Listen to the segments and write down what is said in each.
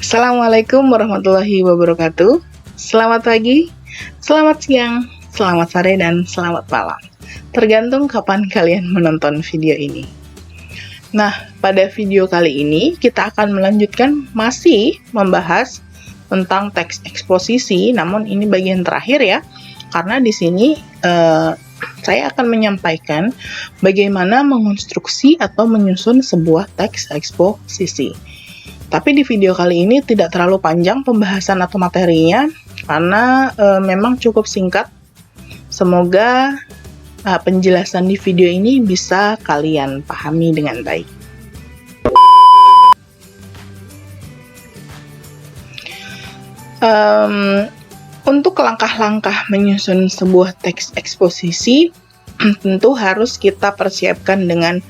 Assalamualaikum warahmatullahi wabarakatuh. Selamat pagi, selamat siang, selamat sore, dan selamat malam. Tergantung kapan kalian menonton video ini. Nah, pada video kali ini kita akan melanjutkan masih membahas tentang teks eksposisi, namun ini bagian terakhir ya. Karena di sini saya akan menyampaikan bagaimana mengonstruksi atau menyusun sebuah teks eksposisi. Tapi di video kali ini tidak terlalu panjang pembahasan atau materinya, karena memang cukup singkat. Semoga penjelasan di video ini bisa kalian pahami dengan baik. Untuk langkah-langkah menyusun sebuah teks eksposisi, tentu harus kita persiapkan dengan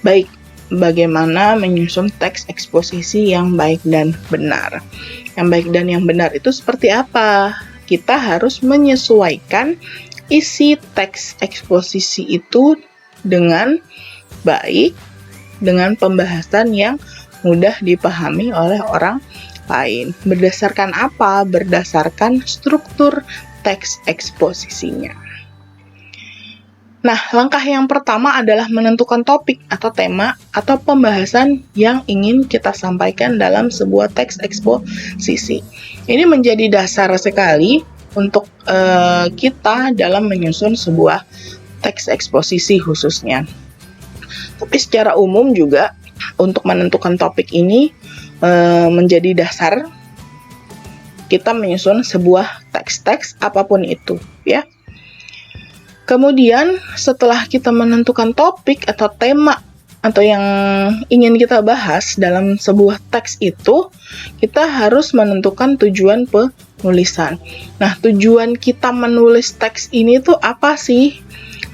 baik. Bagaimana menyusun teks eksposisi yang baik dan benar. Yang baik dan yang benar itu seperti apa? Kita harus menyesuaikan isi teks eksposisi itu dengan baik, dengan pembahasan yang mudah dipahami oleh orang lain. Berdasarkan apa? Berdasarkan struktur teks eksposisinya. Nah, langkah yang pertama adalah menentukan topik atau tema atau pembahasan yang ingin kita sampaikan dalam sebuah teks eksposisi. Ini menjadi dasar sekali untuk kita dalam menyusun sebuah teks eksposisi khususnya. Tapi secara umum juga untuk menentukan topik ini menjadi dasar kita menyusun sebuah teks-teks apapun itu, ya. Kemudian setelah kita menentukan topik atau tema atau yang ingin kita bahas dalam sebuah teks itu, kita harus menentukan tujuan penulisan. Nah, tujuan kita menulis teks ini tuh apa sih?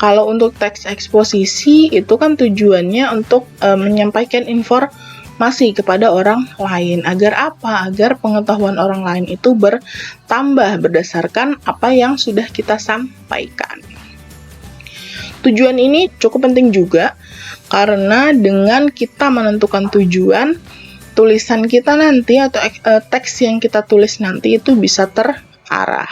Kalau untuk teks eksposisi itu kan tujuannya untuk menyampaikan informasi kepada orang lain. Agar apa? Agar pengetahuan orang lain itu bertambah berdasarkan apa yang sudah kita sampaikan. Tujuan ini cukup penting juga karena dengan kita menentukan tujuan, tulisan kita nanti atau teks yang kita tulis nanti itu bisa terarah.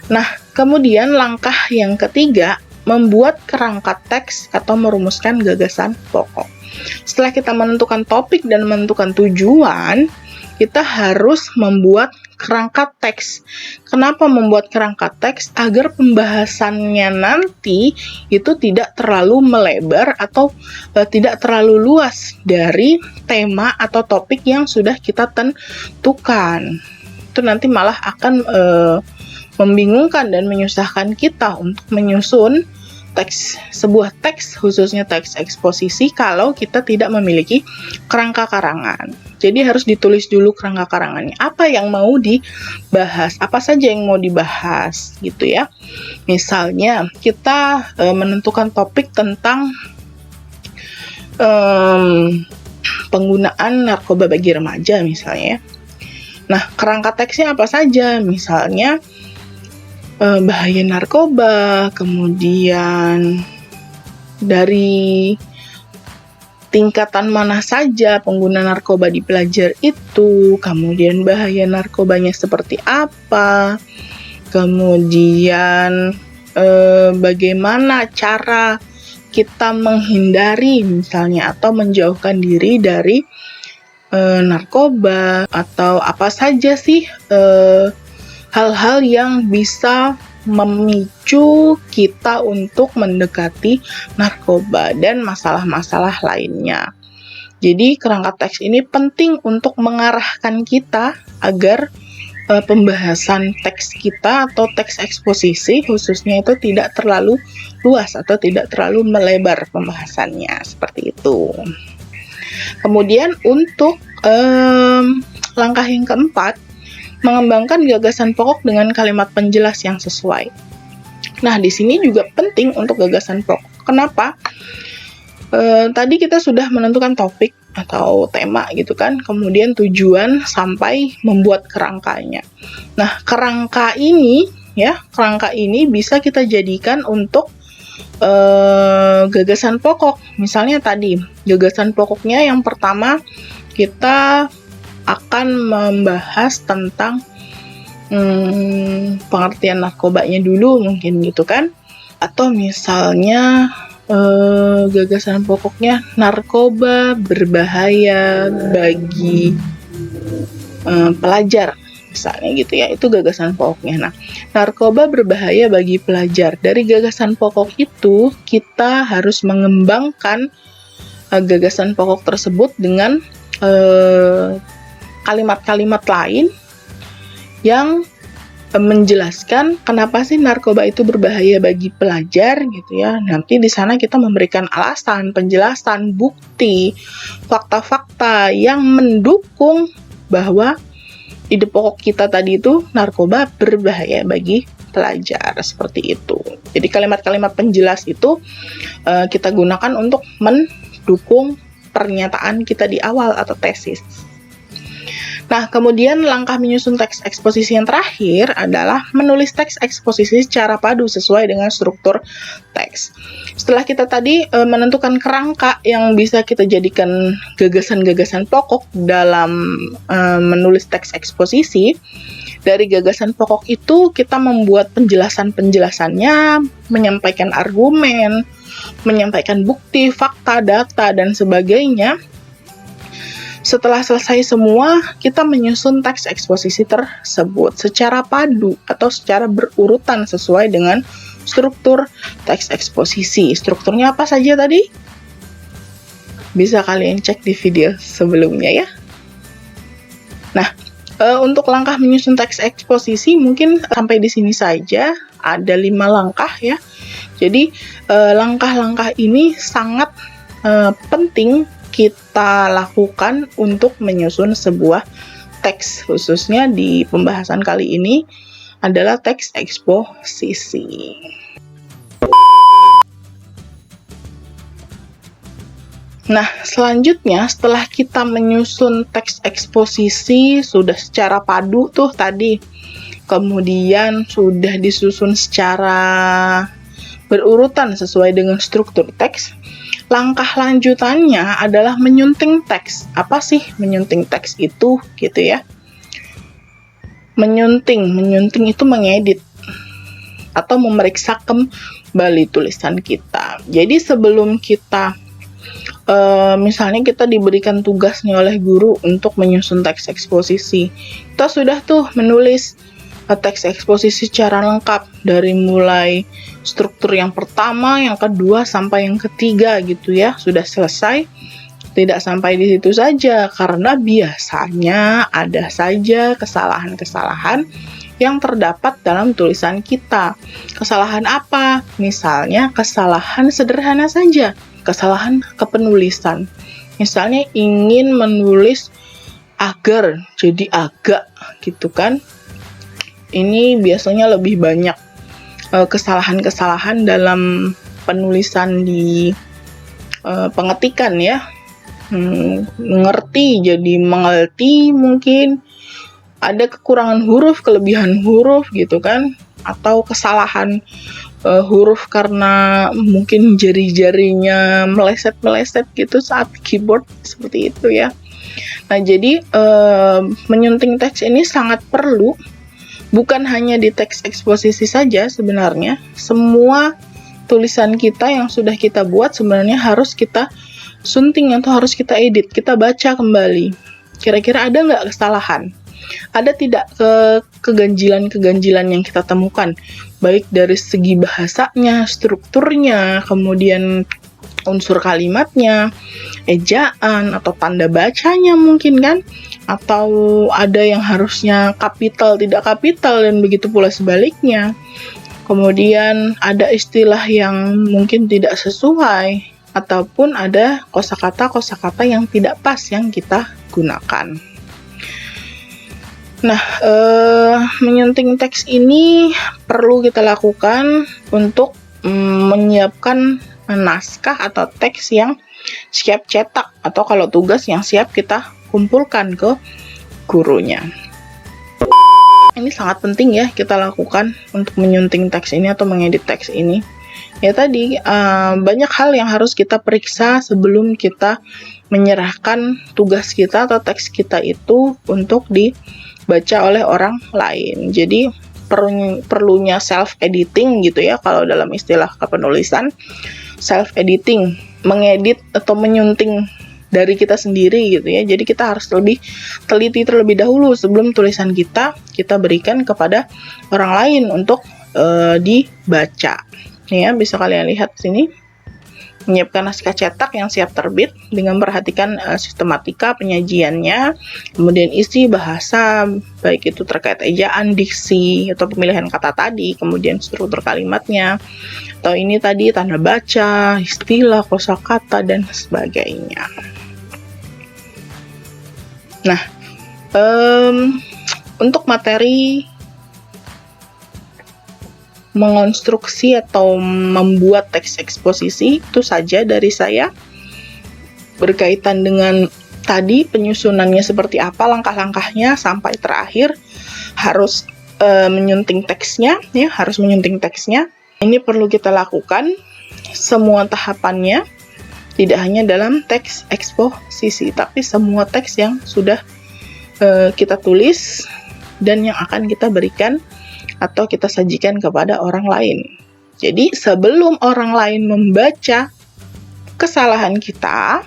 Nah, kemudian langkah yang ketiga, membuat kerangka teks atau merumuskan gagasan pokok. Setelah kita menentukan topik dan menentukan tujuan, kita harus membuat kerangka teks. Kenapa membuat kerangka teks? Agar pembahasannya nanti itu tidak terlalu melebar atau tidak terlalu luas dari tema atau topik yang sudah kita tentukan. Itu nanti malah akan membingungkan dan menyusahkan kita untuk menyusun sebuah teks, khususnya teks eksposisi, kalau kita tidak memiliki kerangka karangan. Jadi harus ditulis dulu kerangka karangannya. Apa yang mau dibahas? Apa saja yang mau dibahas gitu ya. Misalnya kita menentukan topik tentang penggunaan narkoba bagi remaja misalnya. Nah, kerangka teksnya apa saja? Misalnya bahaya narkoba, kemudian dari tingkatan mana saja pengguna narkoba di pelajar itu, kemudian bahaya narkobanya seperti apa, kemudian bagaimana cara kita menghindari misalnya atau menjauhkan diri dari narkoba, atau apa saja sih hal-hal yang bisa memicu kita untuk mendekati narkoba dan masalah-masalah lainnya. Jadi kerangka teks ini penting untuk mengarahkan kita agar pembahasan teks kita atau teks eksposisi khususnya itu tidak terlalu luas atau tidak terlalu melebar pembahasannya, seperti itu. Kemudian untuk langkah yang keempat, mengembangkan gagasan pokok dengan kalimat penjelas yang sesuai. Nah, di sini juga penting untuk gagasan pokok. Kenapa? Tadi kita sudah menentukan topik atau tema gitu kan, kemudian tujuan sampai membuat kerangkanya. Nah, kerangka ini bisa kita jadikan untuk gagasan pokok. Misalnya tadi, gagasan pokoknya yang pertama kita akan membahas tentang pengertian narkobanya dulu mungkin gitu kan, atau misalnya gagasan pokoknya narkoba berbahaya bagi pelajar misalnya gitu ya, itu gagasan pokoknya. Nah, narkoba berbahaya bagi pelajar. Dari gagasan pokok itu kita harus mengembangkan gagasan pokok tersebut dengan kalimat-kalimat lain yang menjelaskan kenapa sih narkoba itu berbahaya bagi pelajar gitu ya. Nanti di sana kita memberikan alasan, penjelasan, bukti, fakta-fakta yang mendukung bahwa ide pokok kita tadi itu narkoba berbahaya bagi pelajar, seperti itu. Jadi kalimat-kalimat penjelas itu kita gunakan untuk mendukung pernyataan kita di awal atau tesis. Nah, kemudian langkah menyusun teks eksposisi yang terakhir adalah menulis teks eksposisi secara padu sesuai dengan struktur teks. Setelah kita tadi menentukan kerangka yang bisa kita jadikan gagasan-gagasan pokok dalam menulis teks eksposisi, dari gagasan pokok itu kita membuat penjelasan-penjelasannya, menyampaikan argumen, menyampaikan bukti, fakta, data, dan sebagainya. Setelah selesai semua, kita menyusun teks eksposisi tersebut secara padu atau secara berurutan sesuai dengan struktur teks eksposisi. Strukturnya apa saja tadi? Bisa kalian cek di video sebelumnya ya. Nah, untuk langkah menyusun teks eksposisi mungkin sampai di sini saja. Ada 5 langkah ya. Jadi, langkah-langkah ini sangat penting kita lakukan untuk menyusun sebuah teks, khususnya di pembahasan kali ini adalah teks eksposisi. Nah, selanjutnya setelah kita menyusun teks eksposisi sudah secara padu tuh tadi, kemudian sudah disusun secara berurutan sesuai dengan struktur teks, langkah lanjutannya adalah menyunting teks. Apa sih menyunting teks itu gitu ya? Menyunting itu mengedit atau memeriksa kembali tulisan kita. Jadi sebelum kita misalnya kita diberikan tugas nih oleh guru untuk menyusun teks eksposisi, kita sudah tuh menulis teks eksposisi secara lengkap dari mulai struktur yang pertama, yang kedua sampai yang ketiga gitu ya, sudah selesai. Tidak sampai di situ saja, karena biasanya ada saja kesalahan-kesalahan yang terdapat dalam tulisan kita. Kesalahan apa? Misalnya kesalahan sederhana saja, kesalahan kepenulisan. Misalnya ingin menulis agar jadi agak gitu kan. Ini biasanya lebih banyak kesalahan-kesalahan dalam penulisan di pengetikan ya. Mengerti jadi mengerti mungkin. Ada kekurangan huruf, kelebihan huruf gitu kan. Atau kesalahan huruf karena mungkin jari-jarinya meleset-meleset gitu saat keyboard, seperti itu ya. Nah, jadi menyunting teks ini sangat perlu. Bukan hanya di teks eksposisi saja sebenarnya, semua tulisan kita yang sudah kita buat sebenarnya harus kita sunting atau harus kita edit, kita baca kembali. Kira-kira ada nggak kesalahan? Ada tidak keganjilan-keganjilan yang kita temukan, baik dari segi bahasanya, strukturnya, kemudian unsur kalimatnya, ejaan, atau tanda bacanya mungkin kan? Atau ada yang harusnya kapital tidak kapital dan begitu pula sebaliknya. Kemudian ada istilah yang mungkin tidak sesuai ataupun ada kosakata yang tidak pas yang kita gunakan. Nah, menyunting teks ini perlu kita lakukan untuk menyiapkan naskah atau teks yang siap cetak, atau kalau tugas yang siap kita kumpulkan ke gurunya. Ini sangat penting ya kita lakukan untuk menyunting teks ini atau mengedit teks ini. Ya tadi banyak hal yang harus kita periksa sebelum kita menyerahkan tugas kita atau teks kita itu untuk dibaca oleh orang lain. Jadi perlunya self editing gitu ya, kalau dalam istilah kepenulisan, self editing, mengedit atau menyunting dari kita sendiri gitu ya. Jadi kita harus lebih teliti terlebih dahulu sebelum tulisan kita berikan kepada orang lain untuk dibaca. Nih ya, bisa kalian lihat sini. Menyiapkan naskah cetak yang siap terbit dengan memperhatikan sistematika penyajiannya, kemudian isi bahasa, baik itu terkait ejaan, diksi, atau pemilihan kata tadi, kemudian struktur kalimatnya, atau ini tadi tanda baca, istilah, kosakata, dan sebagainya. Nah, untuk materi mengonstruksi atau membuat teks eksposisi itu saja dari saya. Berkaitan dengan tadi penyusunannya seperti apa, langkah-langkahnya sampai terakhir harus menyunting teksnya ya, harus menyunting teksnya. Ini perlu kita lakukan semua tahapannya, tidak hanya dalam teks eksposisi, tapi semua teks yang sudah kita tulis dan yang akan kita berikan atau kita sajikan kepada orang lain. Jadi sebelum orang lain membaca kesalahan kita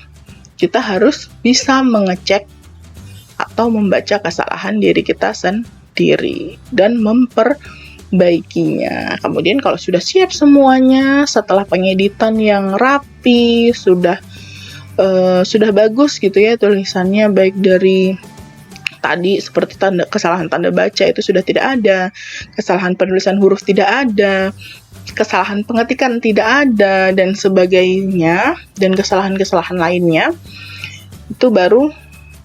harus bisa mengecek atau membaca kesalahan diri kita sendiri dan memperbaikinya. Kemudian kalau sudah siap semuanya, setelah pengeditan yang rapi, sudah bagus gitu ya tulisannya, baik dari tadi seperti kesalahan tanda baca itu sudah tidak ada, kesalahan penulisan huruf tidak ada, kesalahan pengetikan tidak ada, dan sebagainya, dan kesalahan-kesalahan lainnya, itu baru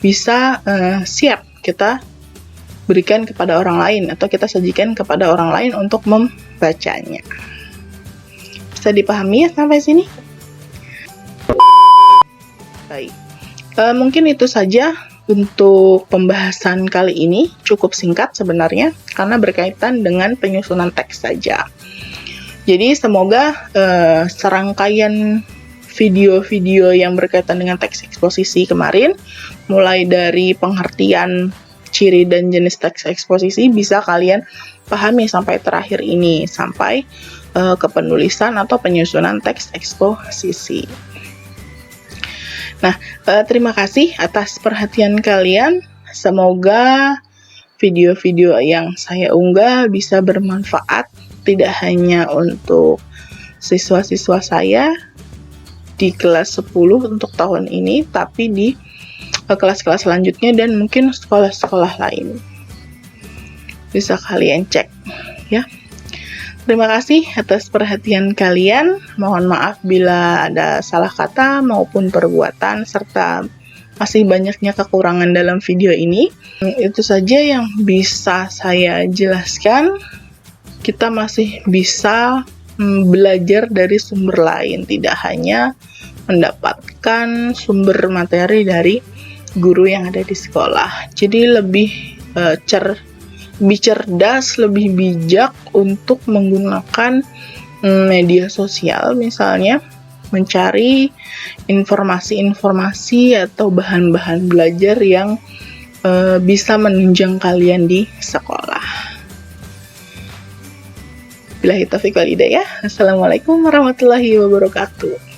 bisa siap kita berikan kepada orang lain atau kita sajikan kepada orang lain untuk membacanya. Bisa dipahami ya sampai sini? Baik, mungkin itu saja untuk pembahasan kali ini. Cukup singkat sebenarnya karena berkaitan dengan penyusunan teks saja. Jadi semoga serangkaian video-video yang berkaitan dengan teks eksposisi kemarin, mulai dari pengertian ciri dan jenis teks eksposisi, bisa kalian pahami sampai terakhir ini, sampai ke penulisan atau penyusunan teks eksposisi. Nah, terima kasih atas perhatian kalian. Semoga video-video yang saya unggah bisa bermanfaat, tidak hanya untuk siswa-siswa saya di kelas 10 untuk tahun ini, tapi di kelas-kelas selanjutnya dan mungkin sekolah-sekolah lain. Bisa kalian cek ya. Terima kasih atas perhatian kalian. Mohon maaf bila ada salah kata maupun perbuatan serta masih banyaknya kekurangan dalam video ini. Itu saja yang bisa saya jelaskan. Kita masih bisa belajar dari sumber lain, tidak hanya mendapatkan sumber materi dari guru yang ada di sekolah. Jadi lebih cerdas, lebih bijak untuk menggunakan media sosial, misalnya mencari informasi-informasi atau bahan-bahan belajar yang bisa menunjang kalian di sekolah. Billahi taufiq wal hidayah. Assalamualaikum warahmatullahi wabarakatuh.